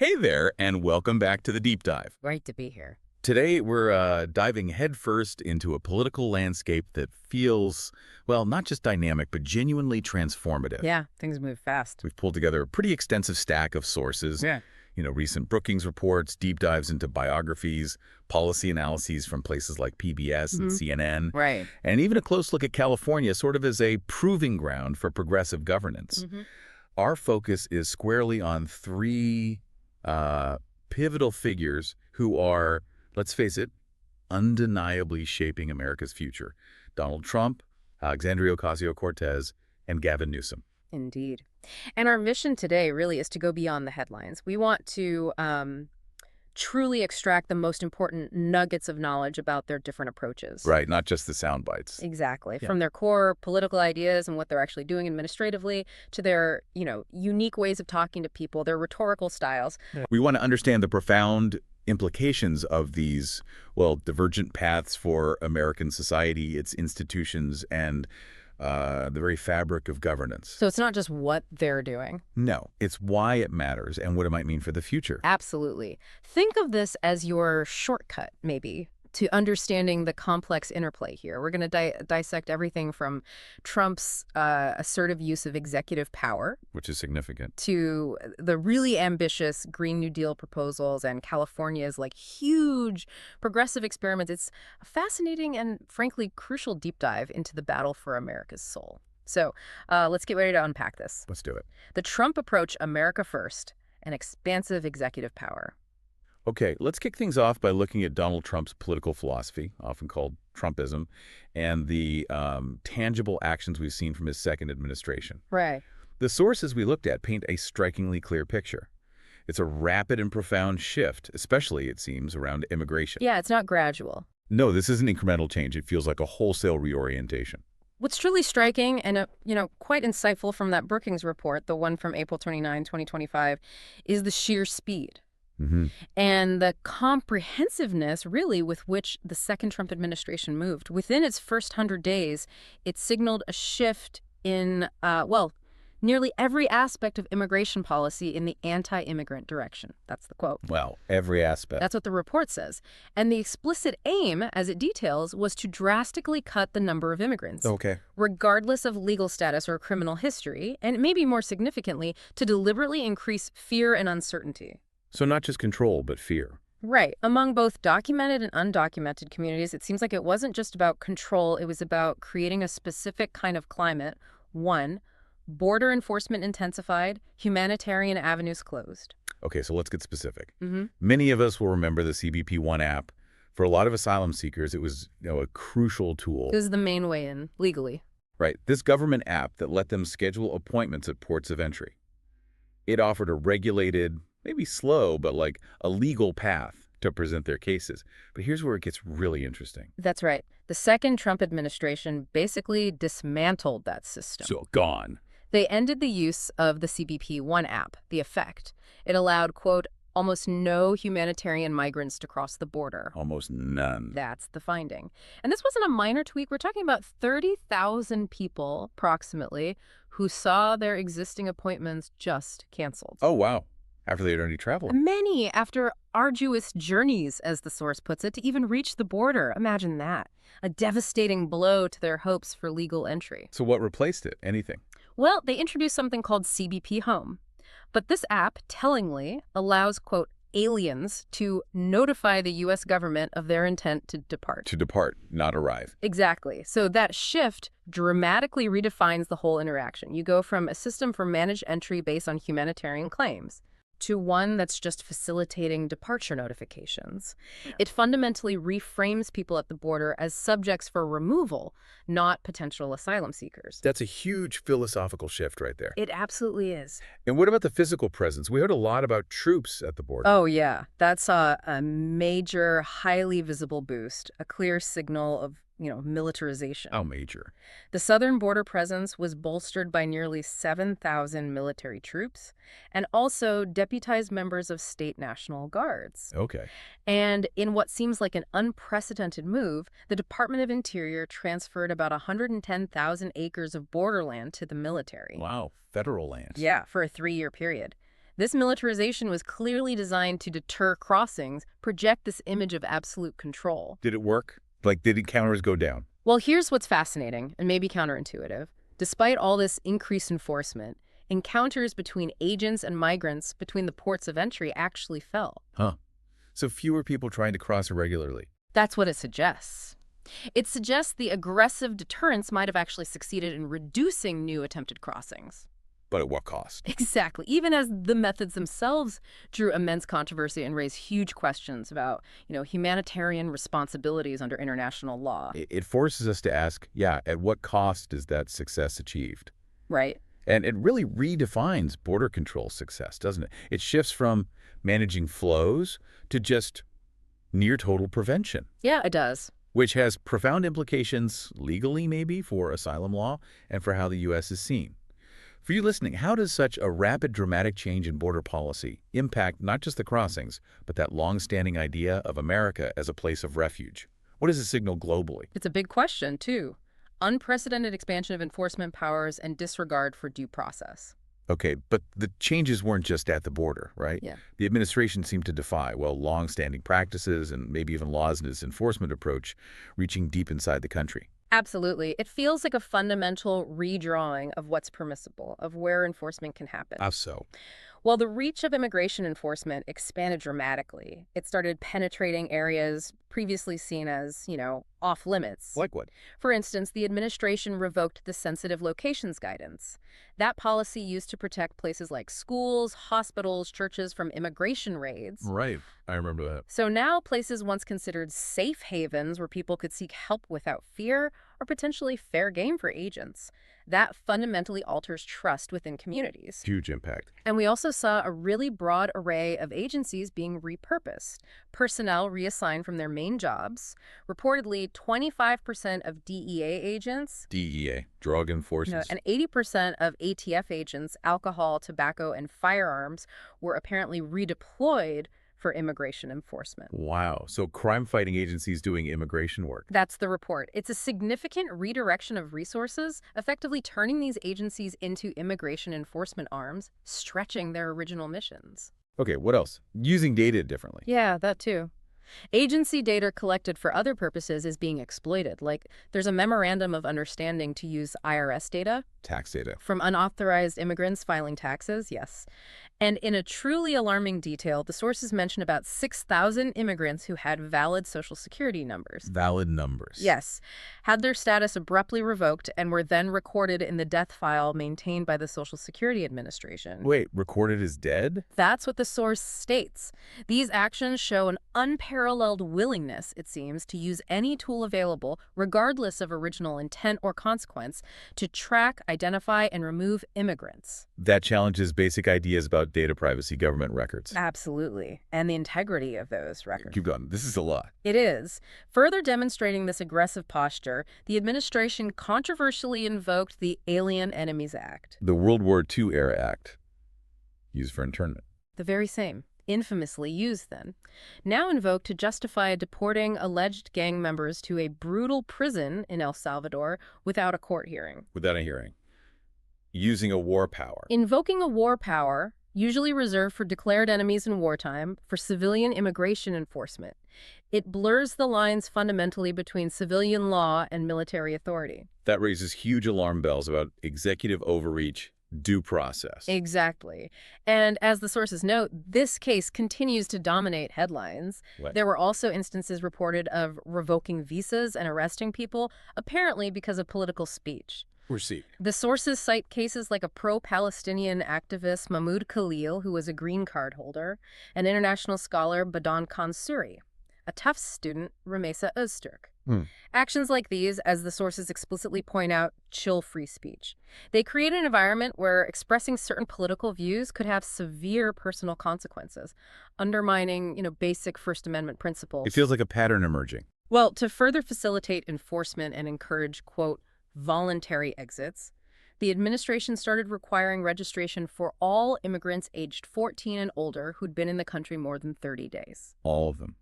Hey there, and welcome back to the Deep Dive. Great to be here. Today, we're diving headfirst into a political landscape that feels, well, not just dynamic, but genuinely transformative. Yeah, things move fast. We've pulled together a pretty extensive stack of sources. Yeah. Recent Brookings reports, deep dives into biographies, policy analyses from places like PBS and CNN, Right. and even a close look at California sort of as a proving ground for progressive governance. Our focus is squarely on three pivotal figures who are, let's face it, undeniably shaping America's future. Donald Trump, Alexandria Ocasio-Cortez, and Gavin Newsom. Indeed. And our mission today really is to go beyond the headlines. We want to truly extract the most important nuggets of knowledge about their different approaches. Right, not just the sound bites. Exactly. Yeah. From their core political ideas and what they're actually doing administratively to their, unique ways of talking to people, their rhetorical styles. We want to understand the profound implications of these, well, divergent paths for American society, its institutions, and the very fabric of governance. So it's not just what they're doing. No, it's why it matters and what it might mean for the future. Absolutely. Think of this as your shortcut, maybe, to understanding the complex interplay here. We're going to dissect everything from Trump's assertive use of executive power, Which is significant. to the really ambitious Green New Deal proposals and California's huge progressive experiments. It's a fascinating and frankly crucial deep dive into the battle for America's soul. So let's get ready to unpack this. Let's do it. The Trump approach, America first, and expansive executive power. Okay, let's kick things off by looking at Donald Trump's political philosophy, often called Trumpism, and the tangible actions we've seen from his second administration. Right. The sources we looked at paint a strikingly clear picture. It's a rapid and profound shift, especially, it seems, around immigration. Yeah, it's not gradual. No, this isn't incremental change. It feels like a wholesale reorientation. What's truly striking and, quite insightful from that Brookings report, the one from April 29, 2025, is the sheer speed. And the comprehensiveness, really, with which the second Trump administration moved. Within its first 100 days, it signaled a shift in, nearly every aspect of immigration policy in the anti-immigrant direction. That's the quote. Well, every aspect. That's what the report says. And the explicit aim, as it details, was to drastically cut the number of immigrants. Okay. Regardless of legal status or criminal history, and maybe more significantly, to deliberately increase fear and uncertainty. So not just control, but fear. Right. Among both documented and undocumented communities, it seems like it wasn't just about control. It was about creating a specific kind of climate. One, border enforcement intensified, humanitarian avenues closed. Okay, so let's get specific. Many of us will remember the CBP-1 app. For a lot of asylum seekers, it was a crucial tool. This is the main way in, legally. Right. This government app that let them schedule appointments at ports of entry. It offered a regulated, maybe slow, but a legal path to present their cases. But here's where it gets really interesting. That's right. The second Trump administration basically dismantled that system. So gone. They ended the use of the CBP-1 app, the effect. It allowed, quote, almost no humanitarian migrants to cross the border. Almost none. That's the finding. And this wasn't a minor tweak. We're talking about 30,000 people, approximately, who saw their existing appointments just canceled. Oh, wow. After they'd already traveled. Many after arduous journeys, as the source puts it, to even reach the border. Imagine that. A devastating blow to their hopes for legal entry. So what replaced it? Anything? Well, they introduced something called CBP Home. But this app, tellingly, allows, quote, aliens to notify the U.S. government of their intent to depart. To depart, not arrive. Exactly. So that shift dramatically redefines the whole interaction. You go from a system for managed entry based on humanitarian claims to one that's just facilitating departure notifications. It fundamentally reframes people at the border as subjects for removal, not potential asylum seekers. That's a huge philosophical shift right there. It absolutely is. And what about the physical presence? We heard a lot about troops at the border. Oh, yeah. That's a major, highly visible boost, a clear signal of militarization. How major? The southern border presence was bolstered by nearly 7,000 military troops and also deputized members of state National Guards. Okay. And in what seems like an unprecedented move, the Department of Interior transferred about 110,000 acres of borderland to the military. Wow, federal land. Yeah, for a 3-year period. This militarization was clearly designed to deter crossings, project this image of absolute control. Did it work? Like, did encounters go down? Well, here's what's fascinating, and maybe counterintuitive. Despite all this increased enforcement, encounters between agents and migrants between the ports of entry actually fell. Huh. So fewer people trying to cross irregularly. That's what it suggests. It suggests the aggressive deterrence might have actually succeeded in reducing new attempted crossings. But at what cost? Exactly. Even as the methods themselves drew immense controversy and raised huge questions about, humanitarian responsibilities under international law. It forces us to ask, at what cost is that success achieved? Right. And it really redefines border control success, doesn't it? It shifts from managing flows to just near total prevention. Yeah, it does. Which has profound implications legally, maybe, for asylum law and for how the U.S. is seen. For you listening, how does such a rapid, dramatic change in border policy impact not just the crossings, but that long-standing idea of America as a place of refuge? What does it signal globally? It's a big question, too. Unprecedented expansion of enforcement powers and disregard for due process. Okay, but the changes weren't just at the border, right? Yeah. The administration seemed to defy, long-standing practices and maybe even laws in its enforcement approach, reaching deep inside the country. Absolutely. It feels like a fundamental redrawing of what's permissible, of where enforcement can happen. How so? Well, the reach of immigration enforcement expanded dramatically. It started penetrating areas previously seen as, off limits. Like what? For instance, the administration revoked the sensitive locations guidance. That policy used to protect places like schools, hospitals, churches from immigration raids. Right. I remember that. So now places once considered safe havens where people could seek help without fear are potentially fair game for agents. That fundamentally alters trust within communities. Huge impact. And we also saw a really broad array of agencies being repurposed. Personnel reassigned from their main jobs. Reportedly, 25% of DEA agents, DEA, drug enforcement, and 80% of ATF agents, alcohol, tobacco, and firearms, were apparently redeployed for immigration enforcement. Wow. So crime-fighting agencies doing immigration work. That's the report. It's a significant redirection of resources, effectively turning these agencies into immigration enforcement arms, stretching their original missions. Okay, what else? Using data differently. Yeah, that too. Agency data collected for other purposes is being exploited. Like, there's a memorandum of understanding to use IRS data. Tax data. From unauthorized immigrants filing taxes, yes. And in a truly alarming detail, the sources mention about 6,000 immigrants who had valid Social Security numbers. Valid numbers. Yes. Had their status abruptly revoked and were then recorded in the death file maintained by the Social Security Administration. Wait, recorded as dead? That's what the source states. These actions show an unparalleled willingness, it seems, to use any tool available, regardless of original intent or consequence, to track, identify, and remove immigrants. That challenges basic ideas about data privacy, government records. Absolutely. And the integrity of those records. Keep going. This is a lot. It is. Further demonstrating this aggressive posture, the administration controversially invoked the Alien Enemies Act. The World War II era act, used for internment. The very same. Infamously used then. Now invoked to justify deporting alleged gang members to a brutal prison in El Salvador without a court hearing. Without a hearing. Using a war power. Invoking a war power, usually reserved for declared enemies in wartime, for civilian immigration enforcement. It blurs the lines fundamentally between civilian law and military authority. That raises huge alarm bells about executive overreach, due process. Exactly. And as the sources note, this case continues to dominate headlines. What? There were also instances reported of revoking visas and arresting people, apparently because of political speech. Receipt. The sources cite cases like a pro-Palestinian activist Mahmoud Khalil, who was a green card holder, and international scholar Badan Kansuri, a Tufts student Ramesa Öztürk. Actions like these, as the sources explicitly point out, chill free speech. They create an environment where expressing certain political views could have severe personal consequences, undermining, basic First Amendment principles. It feels like a pattern emerging. Well, to further facilitate enforcement and encourage, quote, voluntary exits, the administration started requiring registration for all immigrants aged 14 and older who'd been in the country more than 30 days. All of them.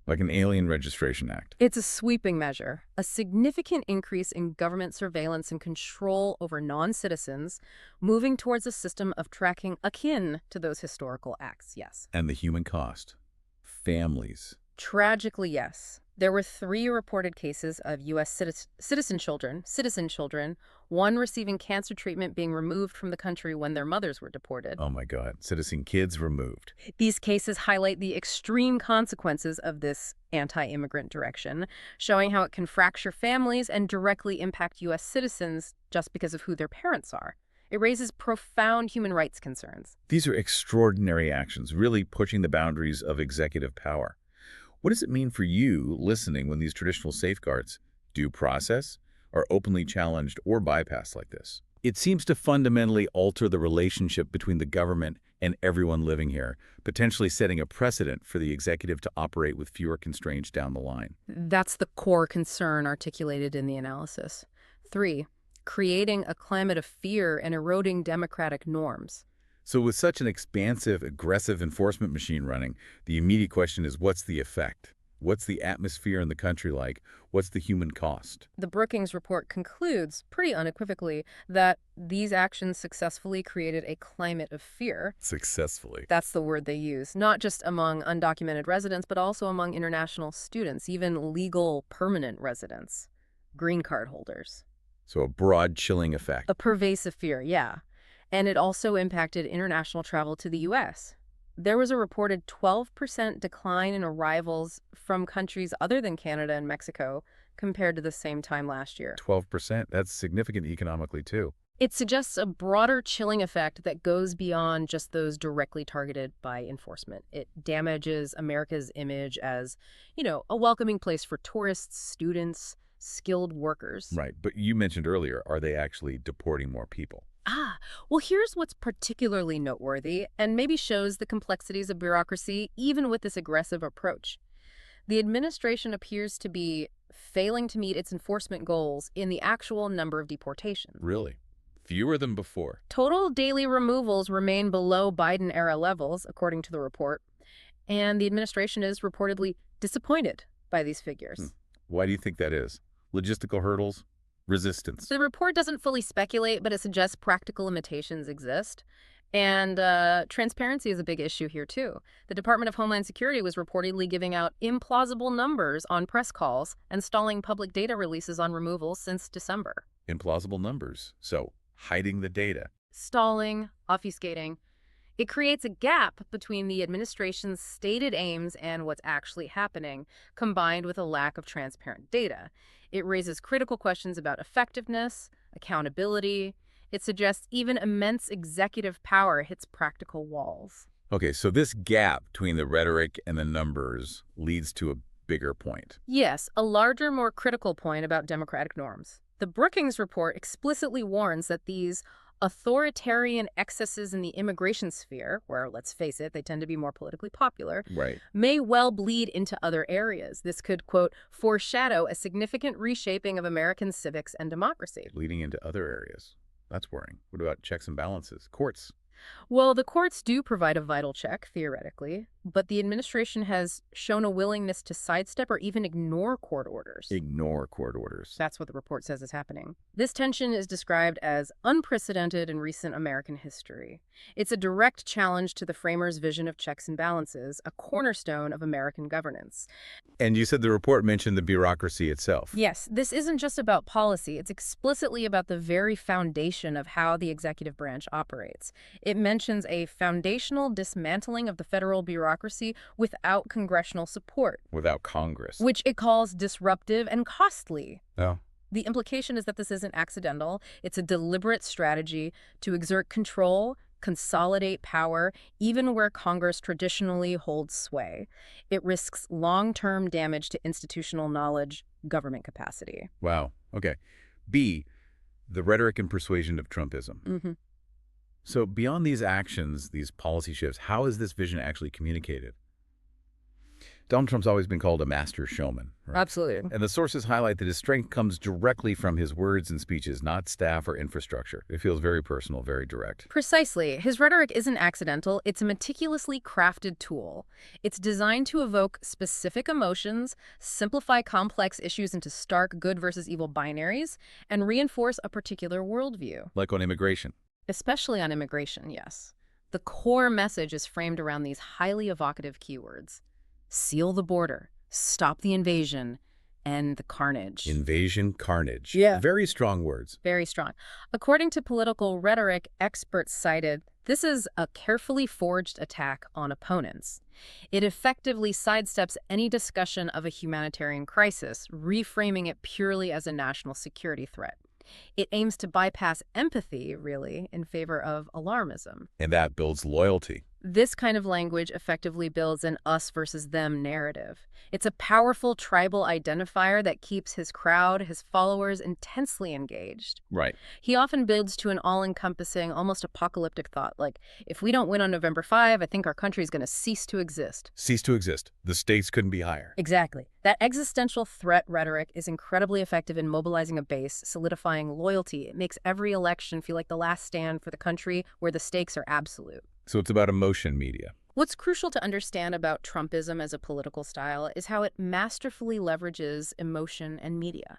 Like an Alien Registration Act. It's a sweeping measure, a significant increase in government surveillance and control over non-citizens, moving towards a system of tracking akin to those historical acts, yes. And the human cost. Families. Tragically, yes. There were 3 reported cases of U.S. citizen children, one receiving cancer treatment being removed from the country when their mothers were deported. Oh my God, citizen kids removed. These cases highlight the extreme consequences of this anti-immigrant direction, showing how it can fracture families and directly impact U.S. citizens just because of who their parents are. It raises profound human rights concerns. These are extraordinary actions, really pushing the boundaries of executive power. What does it mean for you listening when these traditional safeguards, due process, are openly challenged or bypassed like this? It seems to fundamentally alter the relationship between the government and everyone living here, potentially setting a precedent for the executive to operate with fewer constraints down the line. That's the core concern articulated in the analysis. 3, creating a climate of fear and eroding democratic norms. So with such an expansive, aggressive enforcement machine running, the immediate question is, what's the effect? What's the atmosphere in the country like? What's the human cost? The Brookings report concludes, pretty unequivocally, that these actions successfully created a climate of fear. Successfully. That's the word they use, not just among undocumented residents, but also among international students, even legal permanent residents, green card holders. So a broad chilling effect. A pervasive fear, yeah. And it also impacted international travel to the U.S. There was a reported 12% decline in arrivals from countries other than Canada and Mexico compared to the same time last year. 12%, that's significant economically too. It suggests a broader chilling effect that goes beyond just those directly targeted by enforcement. It damages America's image as, a welcoming place for tourists, students, skilled workers. Right, but you mentioned earlier, are they actually deporting more people? Well, here's what's particularly noteworthy and maybe shows the complexities of bureaucracy even with this aggressive approach. The administration appears to be failing to meet its enforcement goals in the actual number of deportations. Really? Fewer than before? Total daily removals remain below Biden-era levels, according to the report, and the administration is reportedly disappointed by these figures. Why do you think that is? Logistical hurdles? Resistance? The report doesn't fully speculate, but it suggests practical limitations exist. And transparency is a big issue here, too. The Department of Homeland Security was reportedly giving out implausible numbers on press calls and stalling public data releases on removals since December. Implausible numbers. So, hiding the data. Stalling, obfuscating. It creates a gap between the administration's stated aims and what's actually happening, combined with a lack of transparent data. It raises critical questions about effectiveness, accountability. It suggests even immense executive power hits practical walls. Okay, so this gap between the rhetoric and the numbers leads to a bigger point. Yes, a larger, more critical point about democratic norms. The Brookings report explicitly warns that these authoritarian excesses in the immigration sphere, where, let's face it, they tend to be more politically popular, Right. may well bleed into other areas. This could, quote, foreshadow a significant reshaping of American civics and democracy. Bleeding into other areas. That's worrying. What about checks and balances? Courts? Well, the courts do provide a vital check, theoretically, but the administration has shown a willingness to sidestep or even ignore court orders. Ignore court orders. That's what the report says is happening. This tension is described as unprecedented in recent American history. It's a direct challenge to the framers' vision of checks and balances, a cornerstone of American governance. And you said the report mentioned the bureaucracy itself. Yes, this isn't just about policy. It's explicitly about the very foundation of how the executive branch operates. It mentions a foundational dismantling of the federal bureaucracy without congressional support. Without Congress. Which it calls disruptive and costly. Oh. The implication is that this isn't accidental. It's a deliberate strategy to exert control, consolidate power, even where Congress traditionally holds sway. It risks long-term damage to institutional knowledge, government capacity. Wow. Okay. B, the rhetoric and persuasion of Trumpism. So beyond these actions, these policy shifts, how is this vision actually communicated? Donald Trump's always been called a master showman. Right? Absolutely. And the sources highlight that his strength comes directly from his words and speeches, not staff or infrastructure. It feels very personal, very direct. Precisely. His rhetoric isn't accidental. It's a meticulously crafted tool. It's designed to evoke specific emotions, simplify complex issues into stark good versus evil binaries, and reinforce a particular worldview. Like on immigration. Especially on immigration, yes. The core message is framed around these highly evocative keywords. Seal the border, stop the invasion, and the carnage. Invasion, carnage. Yeah. Very strong words. Very strong. According to political rhetoric experts cited, this is a carefully forged attack on opponents. It effectively sidesteps any discussion of a humanitarian crisis, reframing it purely as a national security threat. It aims to bypass empathy, really, in favor of alarmism. And that builds loyalty. This kind of language effectively builds an us versus them narrative. It's a powerful tribal identifier that keeps his crowd, his followers, intensely engaged. Right. He often builds to an all-encompassing, almost apocalyptic thought, like, if we don't win on November 5, I think our country is going to cease to exist. Cease to exist. The stakes couldn't be higher. Exactly. That existential threat rhetoric is incredibly effective in mobilizing a base, solidifying loyalty. It makes every election feel like the last stand for the country where the stakes are absolute. So it's about emotion media. What's crucial to understand about Trumpism as a political style is how it masterfully leverages emotion and media.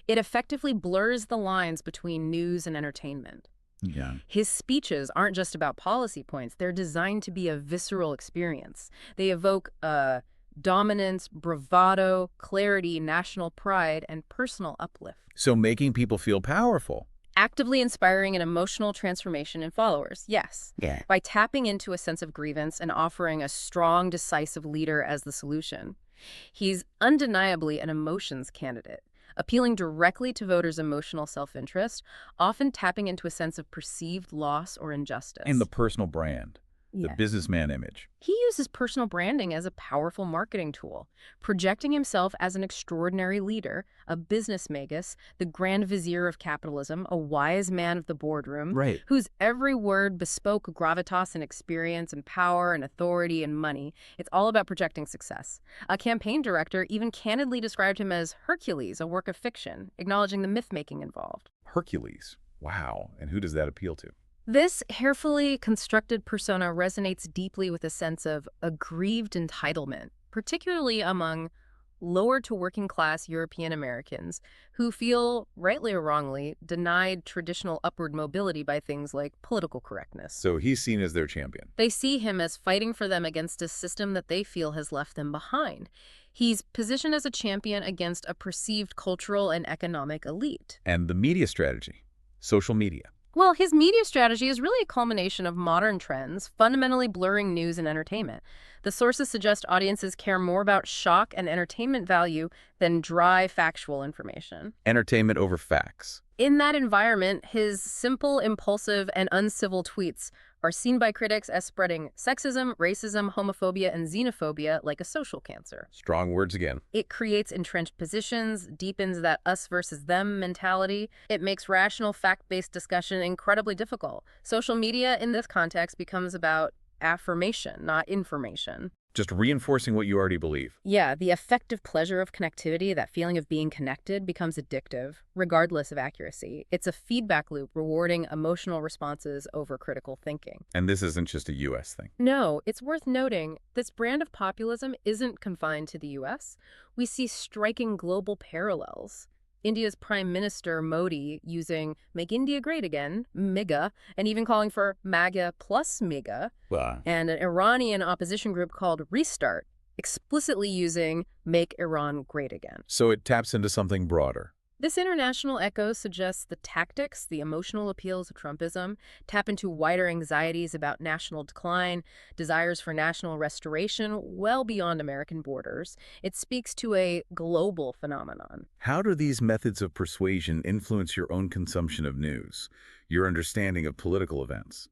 It effectively blurs the lines between news and entertainment. Yeah. His speeches aren't just about policy points. They're designed to be a visceral experience. They evoke dominance, bravado, clarity, national pride, and personal uplift. So making people feel powerful. Actively inspiring an emotional transformation in followers, yes. Yeah. By tapping into a sense of grievance and offering a strong, decisive leader as the solution. He's undeniably an emotions candidate, appealing directly to voters' emotional self-interest, often tapping into a sense of perceived loss or injustice. And the personal brand. The Yeah. businessman image. He uses personal branding as a powerful marketing tool, projecting himself as an extraordinary leader, a business magus, the grand vizier of capitalism, a wise man of the boardroom, Right. whose every word bespoke gravitas and experience and power and authority and money. It's all about projecting success. A campaign director even candidly described him as Hercules, a work of fiction, acknowledging the myth-making involved. Hercules. Wow. And who does that appeal to? This carefully constructed persona resonates deeply with a sense of aggrieved entitlement, particularly among lower to working class European Americans who feel, rightly or wrongly, denied traditional upward mobility by things like political correctness. So he's seen as their champion. They see him as fighting for them against a system that they feel has left them behind. He's positioned as a champion against a perceived cultural and economic elite. And the media strategy. Social media. Well, his media strategy is really a culmination of modern trends, fundamentally blurring news and entertainment. The sources suggest audiences care more about shock and entertainment value than dry, factual information. Entertainment over facts. In that environment, his simple, impulsive, and uncivil tweets are seen by critics as spreading sexism, racism, homophobia, and xenophobia like a social cancer. Strong words again. It creates entrenched positions, deepens that us versus them mentality. It makes rational, fact-based discussion incredibly difficult. Social media in this context becomes about affirmation, not information. Just reinforcing what you already believe. Yeah, the affective pleasure of connectivity, that feeling of being connected, becomes addictive, regardless of accuracy. It's a feedback loop rewarding emotional responses over critical thinking. And this isn't just a U.S. thing. No, it's worth noting this brand of populism isn't confined to the U.S. We see striking global parallels. India's Prime Minister Modi using Make India Great Again, MIGA, and even calling for MAGA plus MIGA, and an Iranian opposition group called Restart, explicitly using Make Iran Great Again. So it taps into something broader. This international echo suggests the tactics, the emotional appeals of Trumpism tap into wider anxieties about national decline, desires for national restoration well beyond American borders. It speaks to a global phenomenon. How do these methods of persuasion influence your own consumption of news, your understanding of political events?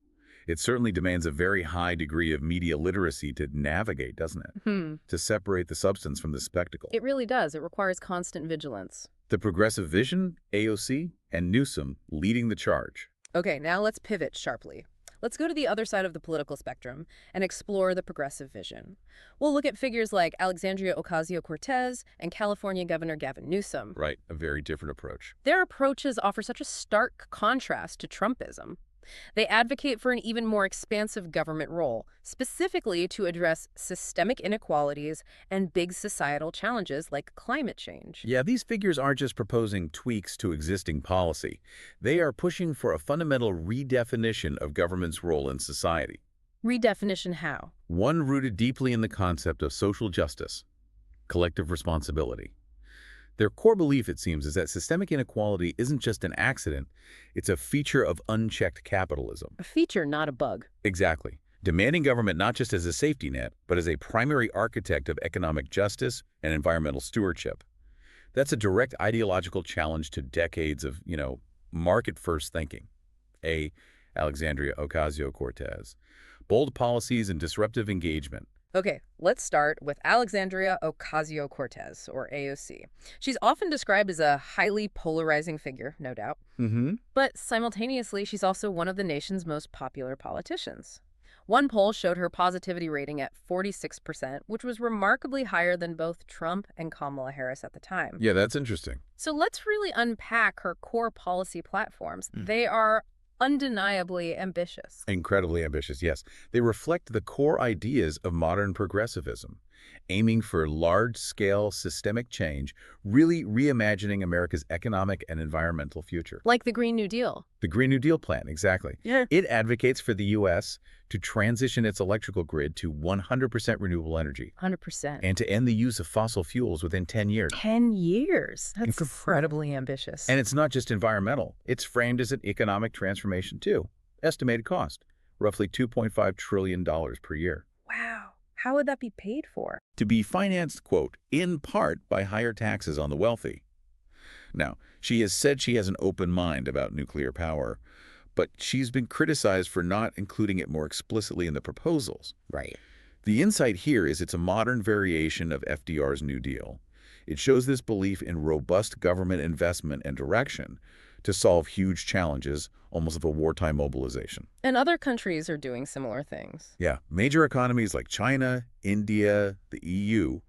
It certainly demands a very high degree of media literacy to navigate, doesn't it? To separate the substance from the spectacle. It really does. It requires constant vigilance. The progressive vision, AOC, and Newsom leading the charge. Okay, now let's pivot sharply. Let's go to the other side of the political spectrum and explore the progressive vision. We'll look at figures like Alexandria Ocasio-Cortez and California Governor Gavin Newsom. Right, a very different approach. Their approaches offer such a stark contrast to Trumpism. They advocate for an even more expansive government role, specifically to address systemic inequalities and big societal challenges like climate change. Yeah, these figures aren't just proposing tweaks to existing policy. They are pushing for a fundamental redefinition of government's role in society. Redefinition how? One rooted deeply in the concept of social justice, collective responsibility. Their core belief, it seems, is that systemic inequality isn't just an accident, it's a feature of unchecked capitalism. A feature, not a bug. Exactly. Demanding government not just as a safety net, but as a primary architect of economic justice and environmental stewardship. That's a direct ideological challenge to decades of, market-first thinking. Alexandria Ocasio-Cortez. Bold policies and disruptive engagement. Okay, let's start with Alexandria Ocasio-Cortez, or AOC. She's often described as a highly polarizing figure, no doubt. But simultaneously, she's also one of the nation's most popular politicians. One poll showed her positivity rating at 46%, which was remarkably higher than both Trump and Kamala Harris at the time. Yeah, that's interesting. So let's really unpack her core policy platforms. They are undeniably ambitious. Incredibly ambitious, yes. They reflect the core ideas of modern progressivism, aiming for large-scale systemic change, really reimagining America's economic and environmental future. Like the Green New Deal. The Green New Deal plan, exactly. Yeah. It advocates for the U.S. to transition its electrical grid to 100% renewable energy. 100%. And to end the use of fossil fuels within 10 years. 10 years? That's incredibly ambitious. And it's not just environmental. It's framed as an economic transformation, too. Estimated cost, roughly $2.5 trillion per year. Wow. How would that be paid for? To be financed, quote, in part by higher taxes on the wealthy. Now, she has said she has an open mind about nuclear power, but she's been criticized for not including it more explicitly in the proposals. Right. The insight here is it's a modern variation of FDR's New Deal. It shows this belief in robust government investment and direction to solve huge challenges, almost of a wartime mobilization. And other countries are doing similar things. Yeah, major economies like China, India, the EU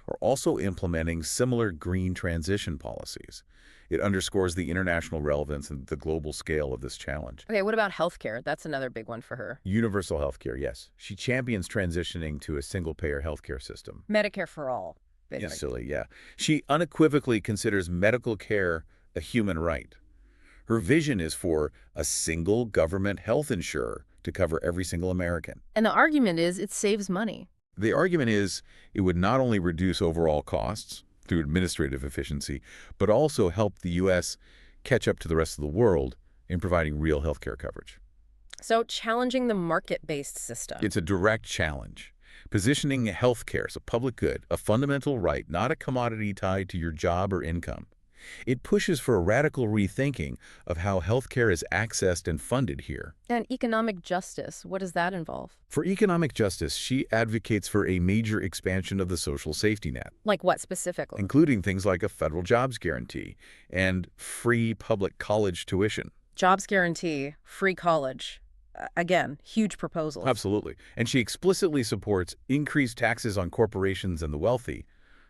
are also implementing similar green transition policies. It underscores the international relevance and the global scale of this challenge. Okay, what about healthcare? That's another big one for her. Universal healthcare, yes. She champions transitioning to a single-payer healthcare system. Medicare for all. Yeah, silly, yeah. She unequivocally considers medical care a human right. Her vision is for a single government health insurer to cover every single American. And the argument is it saves money. The argument is it would not only reduce overall costs through administrative efficiency, but also help the U.S. catch up to the rest of the world in providing real healthcare coverage. So challenging the market-based system. It's a direct challenge. Positioning healthcare as a public good, a fundamental right, not a commodity tied to your job or income. It pushes for a radical rethinking of how healthcare is accessed and funded here. And economic justice, what does that involve? For economic justice, she advocates for a major expansion of the social safety net. Like what specifically? Including things like a federal jobs guarantee and free public college tuition. Jobs guarantee, free college. Again, huge proposals. Absolutely. And she explicitly supports increased taxes on corporations and the wealthy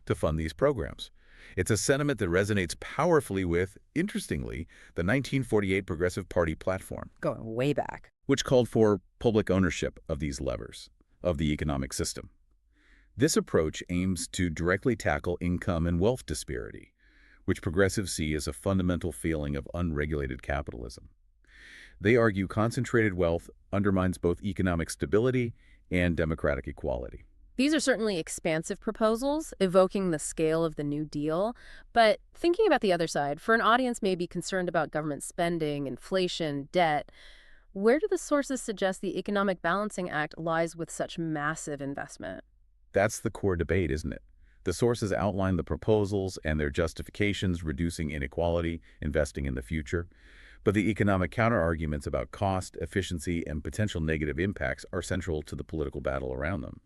to fund these programs. It's a sentiment that resonates powerfully with, interestingly, the 1948 Progressive Party platform. Going way back. Which called for public ownership of these levers of the economic system. This approach aims to directly tackle income and wealth disparity, which progressives see as a fundamental feeling of unregulated capitalism. They argue concentrated wealth undermines both economic stability and democratic equality. These are certainly expansive proposals, evoking the scale of the New Deal. But thinking about the other side, for an audience maybe concerned about government spending, inflation, debt, where do the sources suggest the Economic Balancing Act lies with such massive investment? That's the core debate, isn't it? The sources outline the proposals and their justifications, reducing inequality, investing in the future. But the economic counterarguments about cost, efficiency, and potential negative impacts are central to the political battle around them.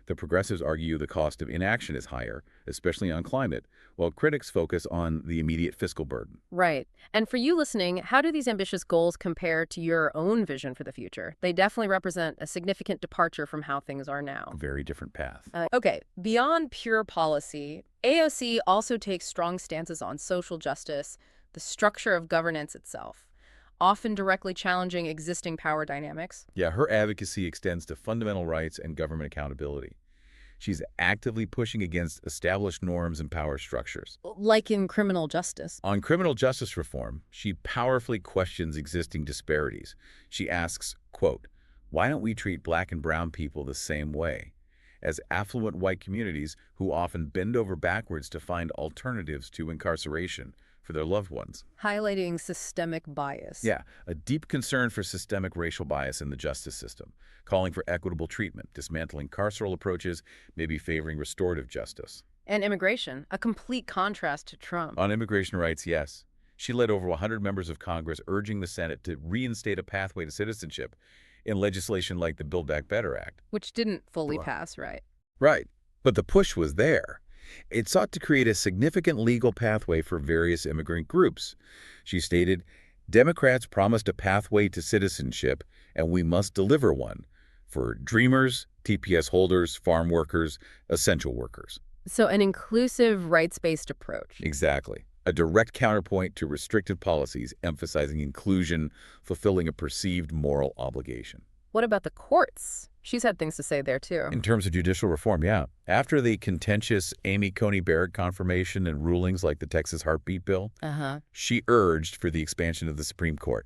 The progressives argue the cost of inaction is higher, especially on climate, while critics focus on the immediate fiscal burden. Right. And for you listening, how do these ambitious goals compare to your own vision for the future? They definitely represent a significant departure from how things are now. A very different path. Okay, beyond pure policy, AOC also takes strong stances on social justice, the structure of governance itself, often directly challenging existing power dynamics. Yeah, her advocacy extends to fundamental rights and government accountability. She's actively pushing against established norms and power structures. Like in criminal justice. On criminal justice reform, she powerfully questions existing disparities. She asks, quote, "Why don't we treat black and brown people the same way?" as affluent white communities who often bend over backwards to find alternatives to incarceration for their loved ones. Highlighting systemic bias. Yeah, a deep concern for systemic racial bias in the justice system, calling for equitable treatment, dismantling carceral approaches, maybe favoring restorative justice. And immigration, a complete contrast to Trump. On immigration rights, yes. She led over 100 members of Congress urging the Senate to reinstate a pathway to citizenship in legislation like the Build Back Better Act. Which didn't fully pass, right? Right, but the push was there. It sought to create a significant legal pathway for various immigrant groups. She stated, "Democrats promised a pathway to citizenship, and we must deliver one for dreamers, TPS holders, farm workers, essential workers." So an inclusive, rights-based approach. Exactly. A direct counterpoint to restrictive policies emphasizing inclusion, fulfilling a perceived moral obligation. What about the courts? She's had things to say there, too. In terms of judicial reform, yeah. After the contentious Amy Coney Barrett confirmation and rulings like the Texas Heartbeat Bill, she urged for the expansion of the Supreme Court,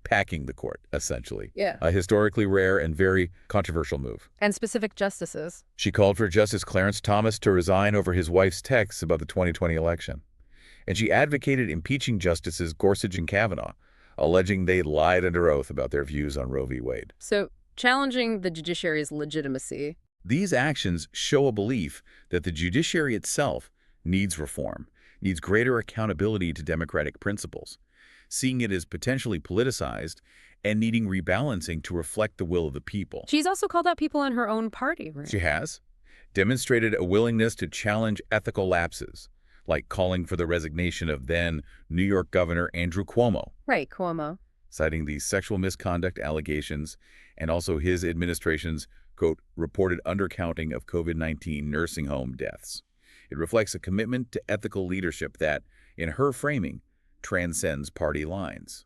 packing the court, essentially. Yeah. A historically rare and very controversial move. And specific justices. She called for Justice Clarence Thomas to resign over his wife's texts about the 2020 election. And she advocated impeaching Justices Gorsuch and Kavanaugh, alleging they lied under oath about their views on Roe v. Wade. So challenging the judiciary's legitimacy. These actions show a belief that the judiciary itself needs reform, needs greater accountability to democratic principles, seeing it as potentially politicized and needing rebalancing to reflect the will of the people. She's also called out people in her own party, right? She has demonstrated a willingness to challenge ethical lapses, like calling for the resignation of then New York Governor Andrew Cuomo. Right, Cuomo. Citing the sexual misconduct allegations and also his administration's, quote, reported undercounting of COVID-19 nursing home deaths. It reflects a commitment to ethical leadership that, in her framing, transcends party lines,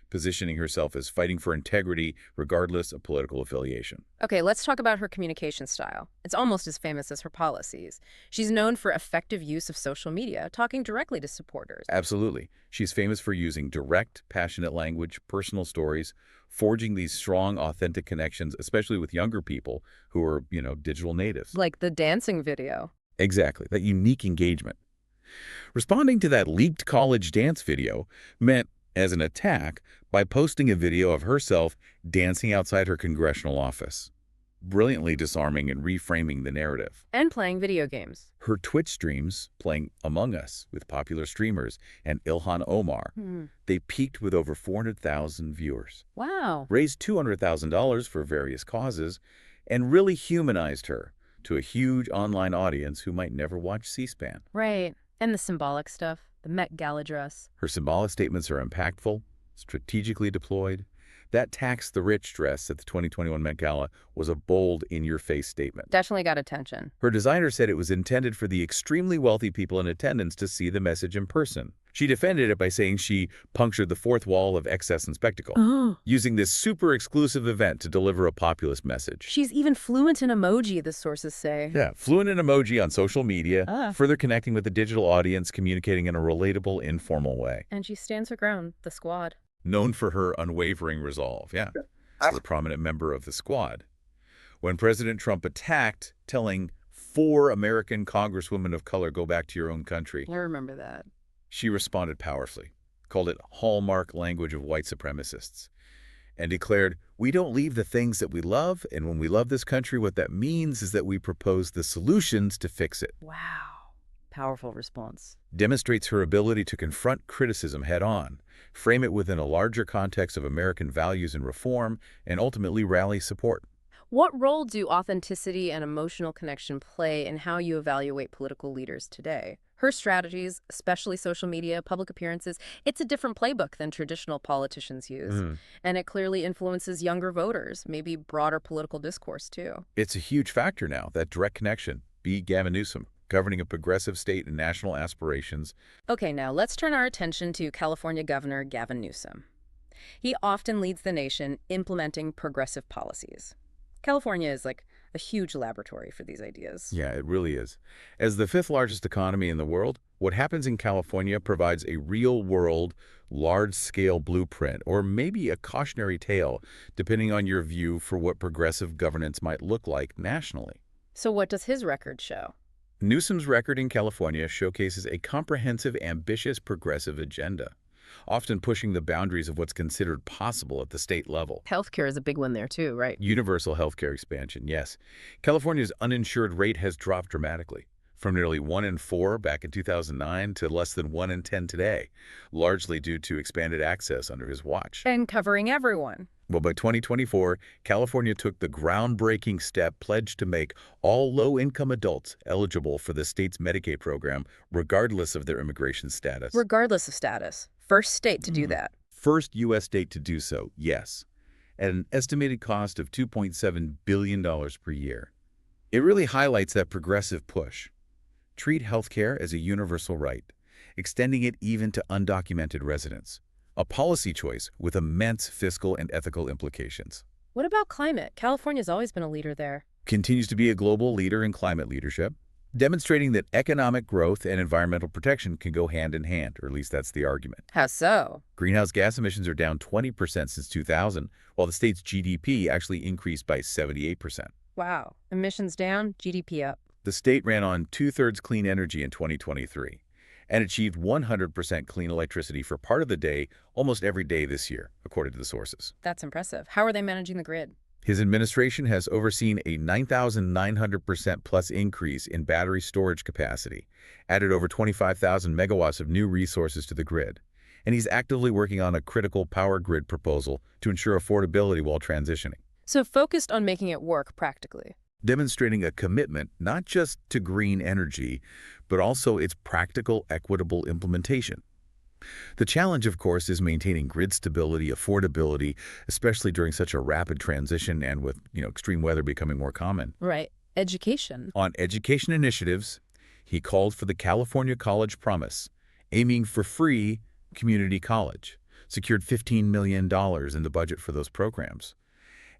positioning herself as fighting for integrity regardless of political affiliation. Okay, let's talk about her communication style. It's almost as famous as her policies. She's known for effective use of social media, talking directly to supporters. Absolutely. She's famous for using direct, passionate language, personal stories, forging these strong, authentic connections, especially with younger people who are, digital natives. Like the dancing video. Exactly, that unique engagement. Responding to that leaked college dance video meant as an attack by posting a video of herself dancing outside her congressional office, brilliantly disarming and reframing the narrative. And playing video games. Her Twitch streams, playing Among Us with popular streamers and Ilhan Omar, they peaked with over 400,000 viewers. Wow. Raised $200,000 for various causes, and really humanized her to a huge online audience who might never watch C-SPAN. Right. And the symbolic stuff, the Met Gala dress. Her symbolic statements are impactful, strategically deployed. That tax the rich dress at the 2021 Met Gala was a bold, in-your-face statement. Definitely got attention. Her designer said it was intended for the extremely wealthy people in attendance to see the message in person. She defended it by saying she punctured the fourth wall of excess and spectacle, using this super exclusive event to deliver a populist message. She's even fluent in emoji, the sources say. Yeah, fluent in emoji on social media, further connecting with the digital audience, communicating in a relatable, informal way. And she stands her ground, the squad. Known for her unwavering resolve, as a prominent member of the squad. When President Trump attacked, telling 4 American congresswomen of color, "Go back to your own country," I remember that. she responded powerfully, called it hallmark language of white supremacists, and declared, "We don't leave the things that we love, and when we love this country, what that means is that we propose the solutions to fix it." Wow. Powerful response. Demonstrates her ability to confront criticism head-on, frame it within a larger context of American values and reform, and ultimately rally support. What role do authenticity and emotional connection play in how you evaluate political leaders today? Her strategies, especially social media, public appearances, it's a different playbook than traditional politicians use. And it clearly influences younger voters, maybe broader political discourse too. It's a huge factor now, that direct connection. Be Gavin Newsom, governing a progressive state and national aspirations. Okay, now let's turn our attention to California Governor Gavin Newsom. He often leads the nation implementing progressive policies. California is like a huge laboratory for these ideas. Yeah, it really is. As the fifth largest economy in the world, what happens in California provides a real-world, large-scale blueprint, or maybe a cautionary tale, depending on your view for what progressive governance might look like nationally. So what does his record show? Newsom's record in California showcases a comprehensive, ambitious, progressive agenda, often pushing the boundaries of what's considered possible at the state level. Healthcare is a big one there too, right? Universal healthcare expansion, yes. California's uninsured rate has dropped dramatically, from nearly 1 in 4 back in 2009 to less than 1 in 10 today, largely due to expanded access under his watch. And covering everyone. Well, by 2024, California took the groundbreaking step pledged to make all low-income adults eligible for the state's Medicaid program, regardless of their immigration status. Regardless of status. First state to do that. First U.S. state to do so, yes, at an estimated cost of $2.7 billion per year. It really highlights that progressive push. Treat healthcare as a universal right, extending it even to undocumented residents. A policy choice with immense fiscal and ethical implications. What about climate? California's always been a leader there. Continues to be a global leader in climate leadership, demonstrating that economic growth and environmental protection can go hand in hand, or at least that's the argument. How so? Greenhouse gas emissions are down 20% since 2000, while the state's GDP actually increased by 78%. Wow. Emissions down, GDP up. The state ran on 2/3 clean energy in 2023 and achieved 100% clean electricity for part of the day almost every day this year, according to the sources. That's impressive. How are they managing the grid? His administration has overseen a 9,900% plus increase in battery storage capacity, added over 25,000 megawatts of new resources to the grid, and he's actively working on a critical power grid proposal to ensure affordability while transitioning. So focused on making it work practically. Demonstrating a commitment not just to green energy, but also its practical, equitable implementation. The challenge, of course, is maintaining grid stability, affordability, especially during such a rapid transition and with, extreme weather becoming more common. Right. Education. On education initiatives, he called for the California College Promise, aiming for free community college, secured $15 million in the budget for those programs.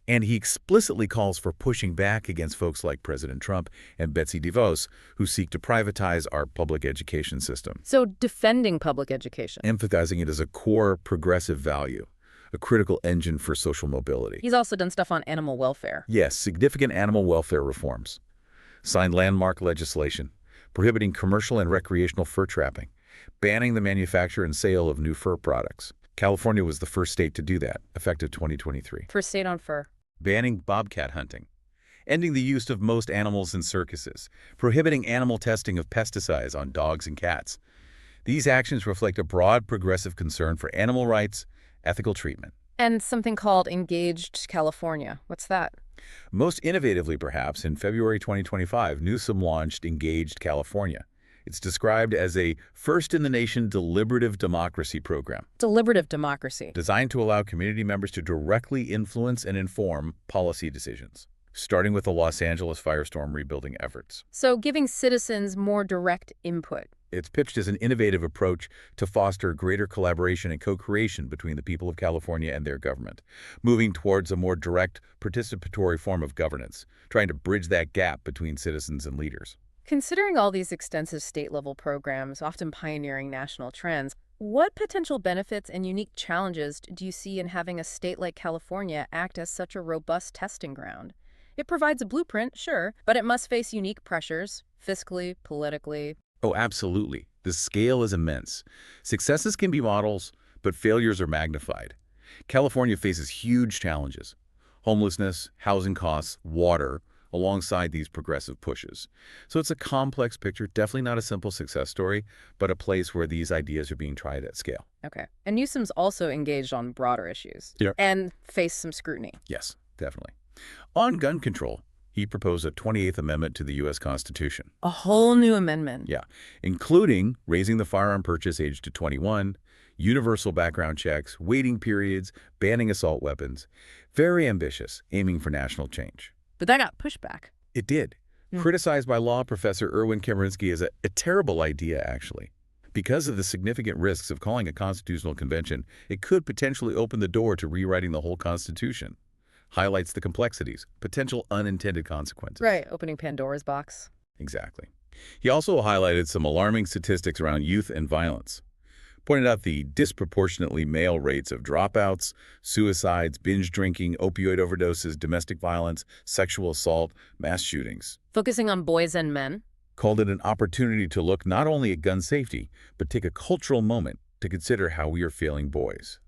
And he explicitly calls for pushing back against folks like President Trump and Betsy DeVos, who seek to privatize our public education system. So defending public education. Emphasizing it as a core progressive value, a critical engine for social mobility. He's also done stuff on animal welfare. Yes, significant animal welfare reforms. Signed landmark legislation, prohibiting commercial and recreational fur trapping, banning the manufacture and sale of new fur products. California was the first state to do that, effective 2023. First state on fur. Banning bobcat hunting, ending the use of most animals in circuses, prohibiting animal testing of pesticides on dogs and cats. These actions reflect a broad progressive concern for animal rights, ethical treatment. And something called Engaged California. What's that? Most innovatively, perhaps, in February 2025, Newsom launched Engaged California. It's described as a first-in-the-nation deliberative democracy program. Deliberative democracy. Designed to allow community members to directly influence and inform policy decisions, starting with the Los Angeles firestorm rebuilding efforts. So giving citizens more direct input. It's pitched as an innovative approach to foster greater collaboration and co-creation between the people of California and their government, moving towards a more direct, participatory form of governance, trying to bridge that gap between citizens and leaders. Considering all these extensive state-level programs, often pioneering national trends, what potential benefits and unique challenges do you see in having a state like California act as such a robust testing ground? It provides a blueprint, sure, but it must face unique pressures, fiscally, politically. Oh, absolutely. The scale is immense. Successes can be models, but failures are magnified. California faces huge challenges: homelessness, housing costs, water, alongside these progressive pushes. So it's a complex picture, definitely not a simple success story, but a place where these ideas are being tried at scale. Okay. And Newsom's also engaged on broader issues. Yeah. And faced some scrutiny. Yes, definitely. On gun control, he proposed a 28th Amendment to the U.S. Constitution. A whole new amendment. Yeah, including raising the firearm purchase age to 21, universal background checks, waiting periods, banning assault weapons. Very ambitious, aiming for national change. But that got pushback. It did. Criticized by law professor Erwin Chemerinsky as a terrible idea, actually. Because of the significant risks of calling a constitutional convention, it could potentially open the door to rewriting the whole Constitution. Highlights the complexities, potential unintended consequences. Right, opening Pandora's box. Exactly. He also highlighted some alarming statistics around youth and violence. Pointed out the disproportionately male rates of dropouts, suicides, binge drinking, opioid overdoses, domestic violence, sexual assault, mass shootings. Focusing on boys and men. Called it an opportunity to look not only at gun safety, but take a cultural moment to consider how we are failing boys.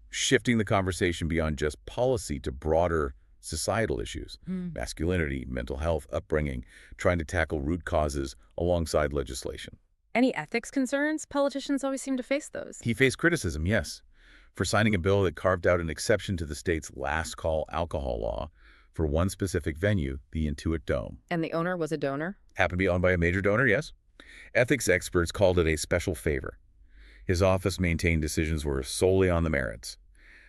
Shifting the conversation beyond just policy to broader societal issues, masculinity, mental health, upbringing, trying to tackle root causes alongside legislation. Any ethics concerns? Politicians always seem to face those. He faced criticism, yes, for signing a bill that carved out an exception to the state's last call alcohol law for one specific venue, the Intuit Dome. And the owner was a donor? Happened to be owned by a major donor, yes. Ethics experts called it a special favor. His office maintained decisions were solely on the merits.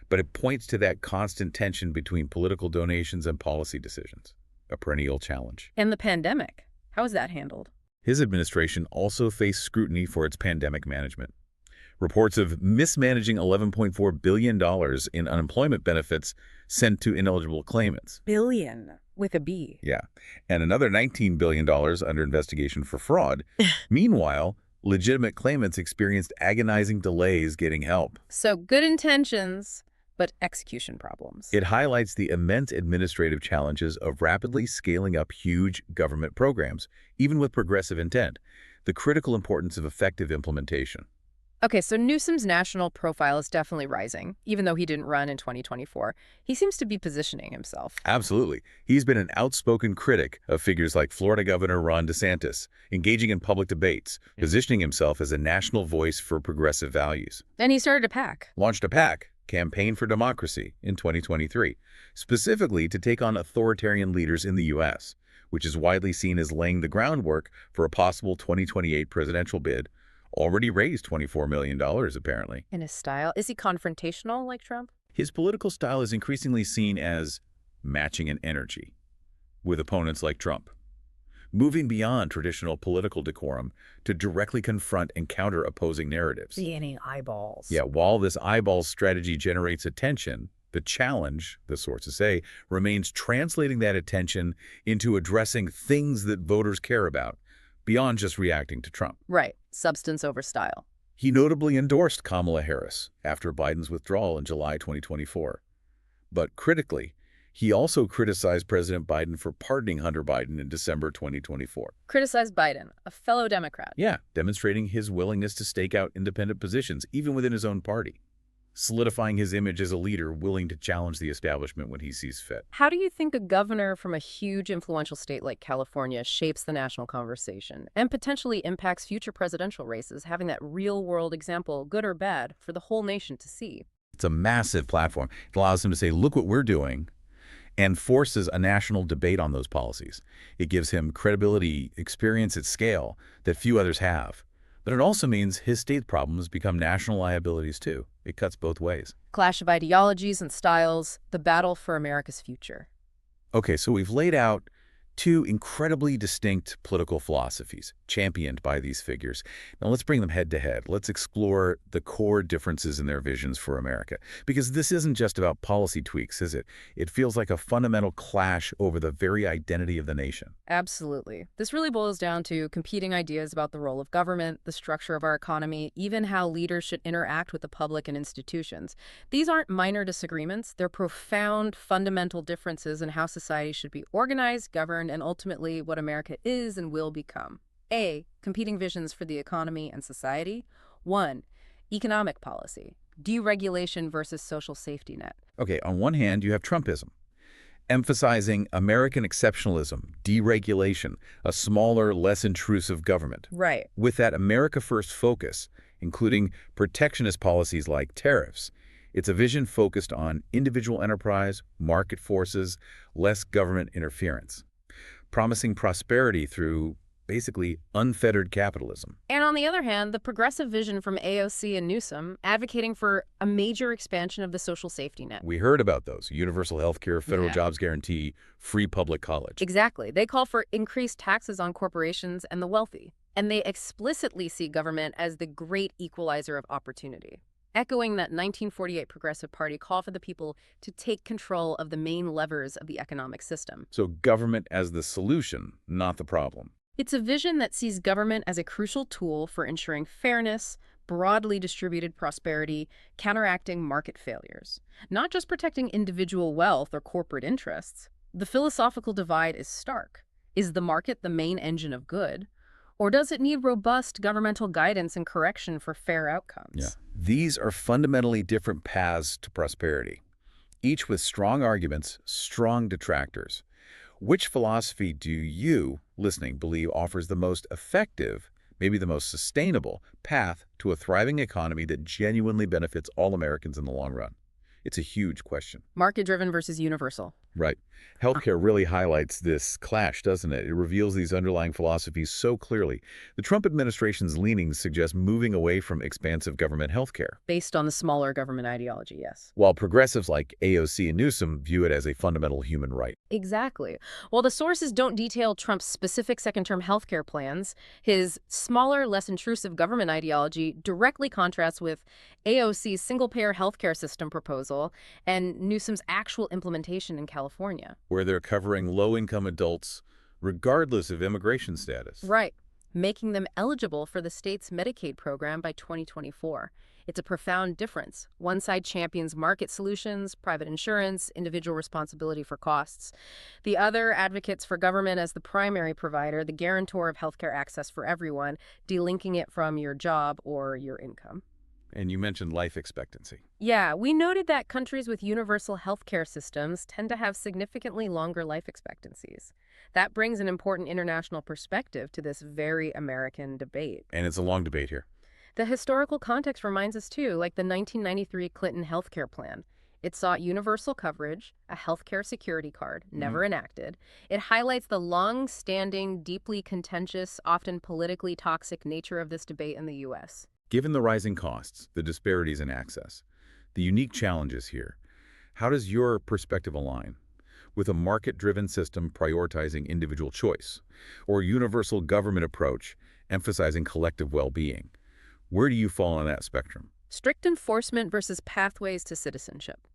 But it points to that constant tension between political donations and policy decisions, a perennial challenge. And the pandemic, how is that handled? His administration also faced scrutiny for its pandemic management. Reports of mismanaging $11.4 billion in unemployment benefits sent to ineligible claimants. Billion, with a B. Yeah, and another $19 billion under investigation for fraud. Meanwhile, legitimate claimants experienced agonizing delays getting help. So good intentions, but execution problems. It highlights the immense administrative challenges of rapidly scaling up huge government programs, even with progressive intent, the critical importance of effective implementation. Okay, so Newsom's national profile is definitely rising, even though he didn't run in 2024. He seems to be positioning himself. Absolutely. He's been an outspoken critic of figures like Florida Governor Ron DeSantis, engaging in public debates, positioning himself as a national voice for progressive values. And he started a PAC. Launched a PAC, Campaign for Democracy, in 2023, specifically to take on authoritarian leaders in the U.S., which is widely seen as laying the groundwork for a possible 2028 presidential bid. Already raised $24 million, apparently. In his style, is he confrontational like Trump? His political style is increasingly seen as matching in energy with opponents like Trump, moving beyond traditional political decorum to directly confront and counter opposing narratives. Gaining eyeballs. Yeah, while this eyeballs strategy generates attention, the challenge, the sources say, remains translating that attention into addressing things that voters care about, beyond just reacting to Trump. Right. Substance over style. He notably endorsed Kamala Harris after Biden's withdrawal in July 2024. But critically, he also criticized President Biden for pardoning Hunter Biden in December 2024. Criticized Biden, a fellow Democrat. Yeah, demonstrating his willingness to stake out independent positions, even within his own party, solidifying his image as a leader willing to challenge the establishment when he sees fit. How do you think a governor from a huge influential state like California shapes the national conversation and potentially impacts future presidential races, having that real-world example, good or bad, for the whole nation to see? It's a massive platform. It allows him to say, look what we're doing, and forces a national debate on those policies. It gives him credibility, experience at scale that few others have. But it also means his state problems become national liabilities, too. It cuts both ways. Clash of ideologies and styles, the battle for America's future. Okay, so we've laid out two incredibly distinct political philosophies championed by these figures. Now let's bring them head to head. Let's explore the core differences in their visions for America. Because this isn't just about policy tweaks, is it? It feels like a fundamental clash over the very identity of the nation. Absolutely. This really boils down to competing ideas about the role of government, the structure of our economy, even how leaders should interact with the public and institutions. These aren't minor disagreements. They're profound, fundamental differences in how society should be organized, governed, and ultimately what America is and will become. A. Competing visions for the economy and society. 1. Economic policy. Deregulation versus social safety net. Okay, on one hand, you have Trumpism, emphasizing American exceptionalism, deregulation, a smaller, less intrusive government. Right. With that America First focus, including protectionist policies like tariffs, It's a vision focused on individual enterprise, market forces, less government interference, promising prosperity through basically unfettered capitalism. And on the other hand, the progressive vision from AOC and Newsom advocating for a major expansion of the social safety net. We heard about those: universal health care, federal Yeah. jobs guarantee, free public college. Exactly. They call for increased taxes on corporations and the wealthy. And they explicitly see government as the great equalizer of opportunity, echoing that 1948 Progressive Party call for the people to take control of the main levers of the economic system. So government as the solution, not the problem. It's a vision that sees government as a crucial tool for ensuring fairness, broadly distributed prosperity, counteracting market failures, not just protecting individual wealth or corporate interests. The philosophical divide is stark. Is the market the main engine of good? Or does it need robust governmental guidance and correction for fair outcomes? Yeah. These are fundamentally different paths to prosperity, each with strong arguments, strong detractors. Which philosophy do you, listening, believe offers the most effective, maybe the most sustainable, path to a thriving economy that genuinely benefits all Americans in the long run? It's a huge question. Market-driven versus universal. Right. Healthcare really highlights this clash, doesn't it? It reveals these underlying philosophies so clearly. The Trump administration's leanings suggest moving away from expansive government healthcare, Based on the smaller government ideology, yes. while progressives like AOC and Newsom view it as a fundamental human right. Exactly. While the sources don't detail Trump's specific second-term healthcare plans, his smaller, less intrusive government ideology directly contrasts with AOC's single-payer healthcare system proposal and Newsom's actual implementation in California. Where they're covering low-income adults regardless of immigration status. Right, making them eligible for the state's Medicaid program by 2024. It's a profound difference. One side champions market solutions, private insurance, individual responsibility for costs. The other advocates for government as the primary provider, the guarantor of healthcare access for everyone, delinking it from your job or your income. And you mentioned life expectancy. Yeah, we noted that countries with universal healthcare systems tend to have significantly longer life expectancies. That brings an important international perspective to this very American debate. And it's a long debate here. The historical context reminds us too, like the 1993 Clinton healthcare plan. It sought universal coverage, a healthcare security card, never enacted. It highlights the long-standing, deeply contentious, often politically toxic nature of this debate in the U.S. Given the rising costs, the disparities in access, the unique challenges here, how does your perspective align with a market-driven system prioritizing individual choice or a universal government approach emphasizing collective well-being? Where do you fall on that spectrum? Strict enforcement versus pathways to citizenship.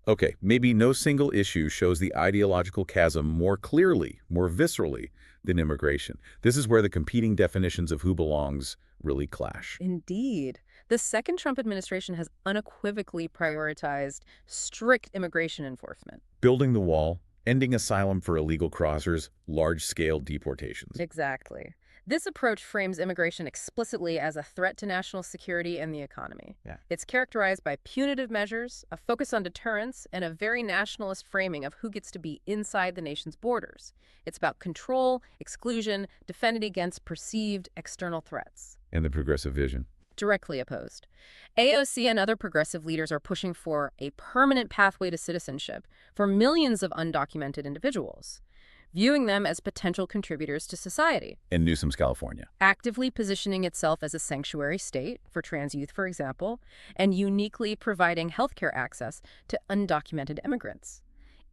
Okay, maybe no single issue shows the ideological chasm more clearly, more viscerally than immigration. This is where the competing definitions of who belongs really clash. Indeed. The second Trump administration has unequivocally prioritized strict immigration enforcement. Building the wall, ending asylum for illegal crossers, large-scale deportations. Exactly. This approach frames immigration explicitly as a threat to national security and the economy. Yeah. It's characterized by punitive measures, a focus on deterrence, and a very nationalist framing of who gets to be inside the nation's borders. It's about control, exclusion, defending against perceived external threats. And the progressive vision. Directly opposed. AOC and other progressive leaders are pushing for a permanent pathway to citizenship for millions of undocumented individuals, viewing them as potential contributors to society. In Newsom's California. Actively positioning itself as a sanctuary state for trans youth, for example, and uniquely providing healthcare access to undocumented immigrants,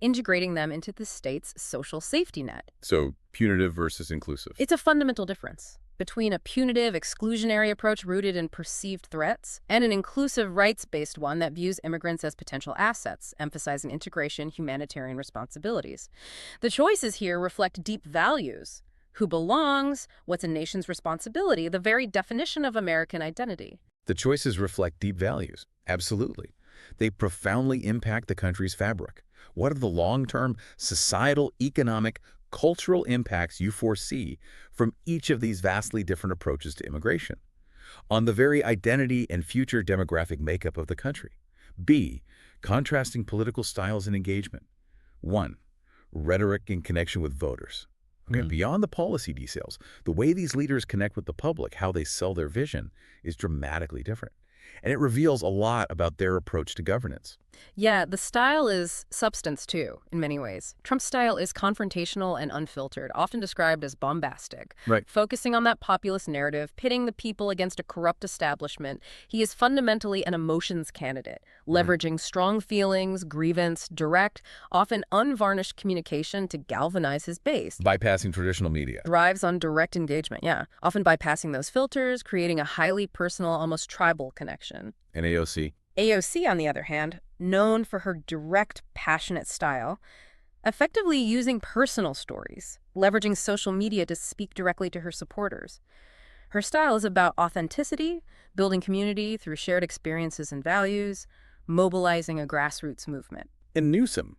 integrating them into the state's social safety net. So punitive versus inclusive. It's a fundamental difference between a punitive, exclusionary approach rooted in perceived threats and an inclusive, rights-based one that views immigrants as potential assets, emphasizing integration, humanitarian responsibilities. The choices here reflect deep values. Who belongs, what's a nation's responsibility, the very definition of American identity. The choices reflect deep values. Absolutely. They profoundly impact the country's fabric. What are the long-term societal, economic, cultural impacts you foresee from each of these vastly different approaches to immigration on the very identity and future demographic makeup of the country? B, contrasting political styles and engagement. 1, rhetoric in connection with voters. Okay, beyond the policy details, the way these leaders connect with the public, how they sell their vision, is dramatically different. And it reveals a lot about their approach to governance. Yeah, the style is substance, too, in many ways. Trump's style is confrontational and unfiltered, often described as bombastic. Right. Focusing on that populist narrative, pitting the people against a corrupt establishment, he is fundamentally an emotions candidate, leveraging strong feelings, grievance, direct, often unvarnished communication to galvanize his base. Bypassing traditional media. Thrives on direct engagement, yeah, often bypassing those filters, creating a highly personal, almost tribal connection. And AOC? AOC, on the other hand, known for her direct, passionate style, effectively using personal stories, leveraging social media to speak directly to her supporters. Her style is about authenticity, building community through shared experiences and values, mobilizing a grassroots movement. And Newsom?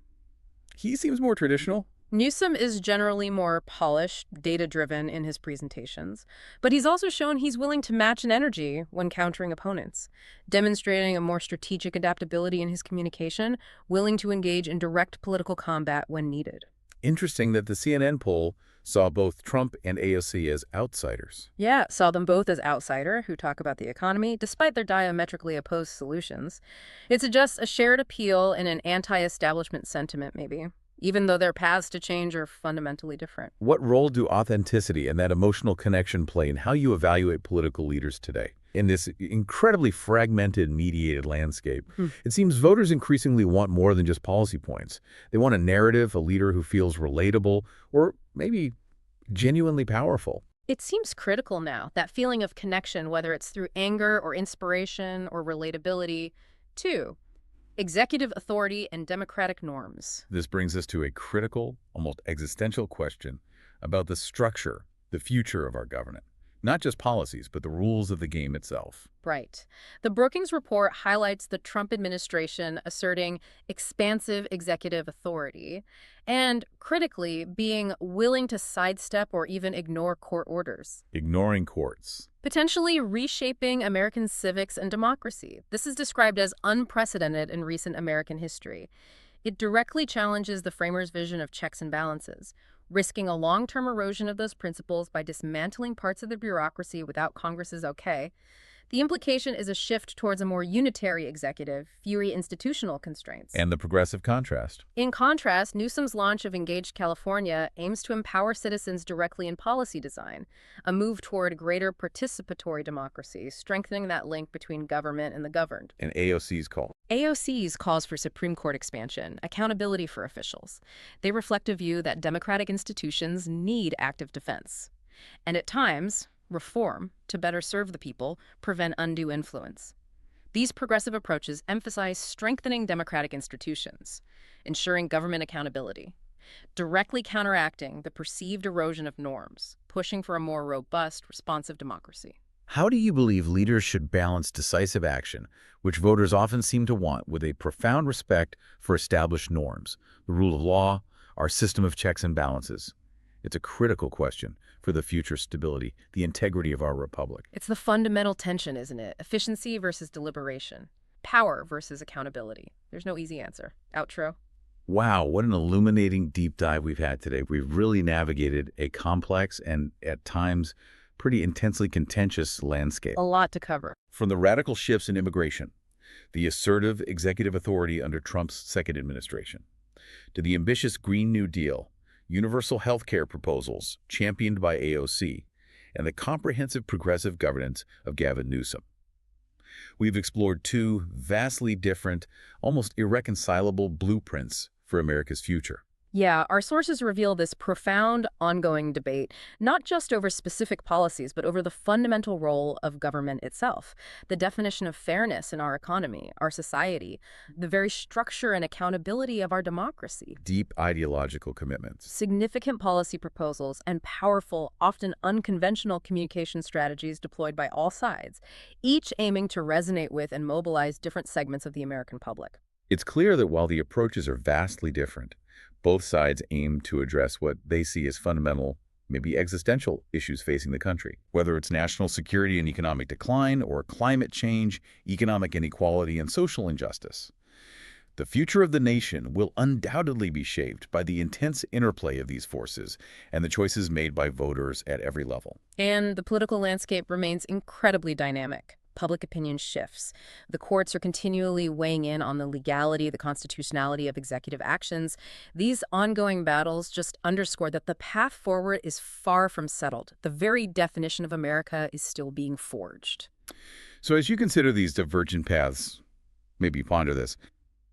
He seems more traditional. Newsom is generally more polished, data-driven in his presentations, but he's also shown he's willing to match an energy when countering opponents, demonstrating a more strategic adaptability in his communication, willing to engage in direct political combat when needed. Interesting that the CNN poll saw both Trump and AOC as outsiders. Yeah, saw them both as outsider who talk about the economy, despite their diametrically opposed solutions. It suggests a shared appeal and an anti-establishment sentiment, maybe, even though their paths to change are fundamentally different. What role do authenticity and that emotional connection play in how you evaluate political leaders today? In this incredibly fragmented, mediated landscape, it seems voters increasingly want more than just policy points. They want a narrative, a leader who feels relatable, or maybe genuinely powerful. It seems critical now, that feeling of connection, whether it's through anger or inspiration or relatability, to executive authority and democratic norms. This brings us to a critical, almost existential question about the structure, the future of our government. Not just policies, but the rules of the game itself. Right. The Brookings Report highlights the Trump administration asserting expansive executive authority and, critically, being willing to sidestep or even ignore court orders. Ignoring courts. Potentially reshaping American civics and democracy. This is described as unprecedented in recent American history. It directly challenges the framers' vision of checks and balances, risking a long-term erosion of those principles by dismantling parts of the bureaucracy without Congress's okay. The implication is a shift towards a more unitary executive, fewer institutional constraints. And the progressive contrast. In contrast, Newsom's launch of Engaged California aims to empower citizens directly in policy design, a move toward greater participatory democracy, strengthening that link between government and the governed. And AOC's call. AOC's calls for Supreme Court expansion, accountability for officials. They reflect a view that democratic institutions need active defense. And at times, reform to better serve the people, prevent undue influence. These progressive approaches emphasize strengthening democratic institutions, ensuring government accountability, directly counteracting the perceived erosion of norms, pushing for a more robust, responsive democracy. How do you believe leaders should balance decisive action, which voters often seem to want, with a profound respect for established norms, the rule of law, our system of checks and balances? It's a critical question for the future stability, the integrity of our republic. It's the fundamental tension, isn't it? Efficiency versus deliberation. Power versus accountability. There's no easy answer. Outro. Wow, what an illuminating deep dive we've had today. We've really navigated a complex and, at times, pretty intensely contentious landscape. A lot to cover. From the radical shifts in immigration, the assertive executive authority under Trump's second administration, to the ambitious Green New Deal, universal health care proposals championed by AOC, and the comprehensive progressive governance of Gavin Newsom. We've explored two vastly different, almost irreconcilable blueprints for America's future. Yeah, our sources reveal this profound, ongoing debate, not just over specific policies, but over the fundamental role of government itself, the definition of fairness in our economy, our society, the very structure and accountability of our democracy. Deep ideological commitments. Significant policy proposals and powerful, often unconventional communication strategies deployed by all sides, each aiming to resonate with and mobilize different segments of the American public. It's clear that while the approaches are vastly different, both sides aim to address what they see as fundamental, maybe existential issues facing the country, whether it's national security and economic decline or climate change, economic inequality, and social injustice. The future of the nation will undoubtedly be shaped by the intense interplay of these forces and the choices made by voters at every level. And the political landscape remains incredibly dynamic. public opinion shifts. The courts are continually weighing in on the legality, the constitutionality of executive actions. These ongoing battles just underscore that the path forward is far from settled. The very definition of America is still being forged. So as you consider these divergent paths, maybe ponder this,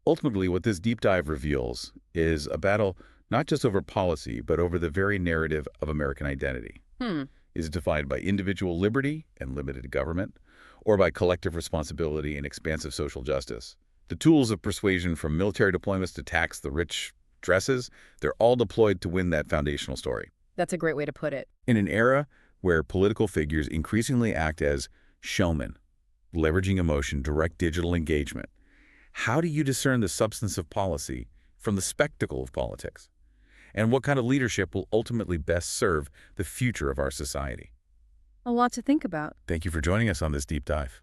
ultimately what this deep dive reveals is a battle not just over policy, but over the very narrative of American identity. Is it defined by individual liberty and limited government, or by collective responsibility and expansive social justice? The tools of persuasion, from military deployments to tax the rich dresses, they're all deployed to win that foundational story. That's a great way to put it. In an era where political figures increasingly act as showmen, leveraging emotion, direct digital engagement, how do you discern the substance of policy from the spectacle of politics? And what kind of leadership will ultimately best serve the future of our society? A lot to think about. Thank you for joining us on this deep dive.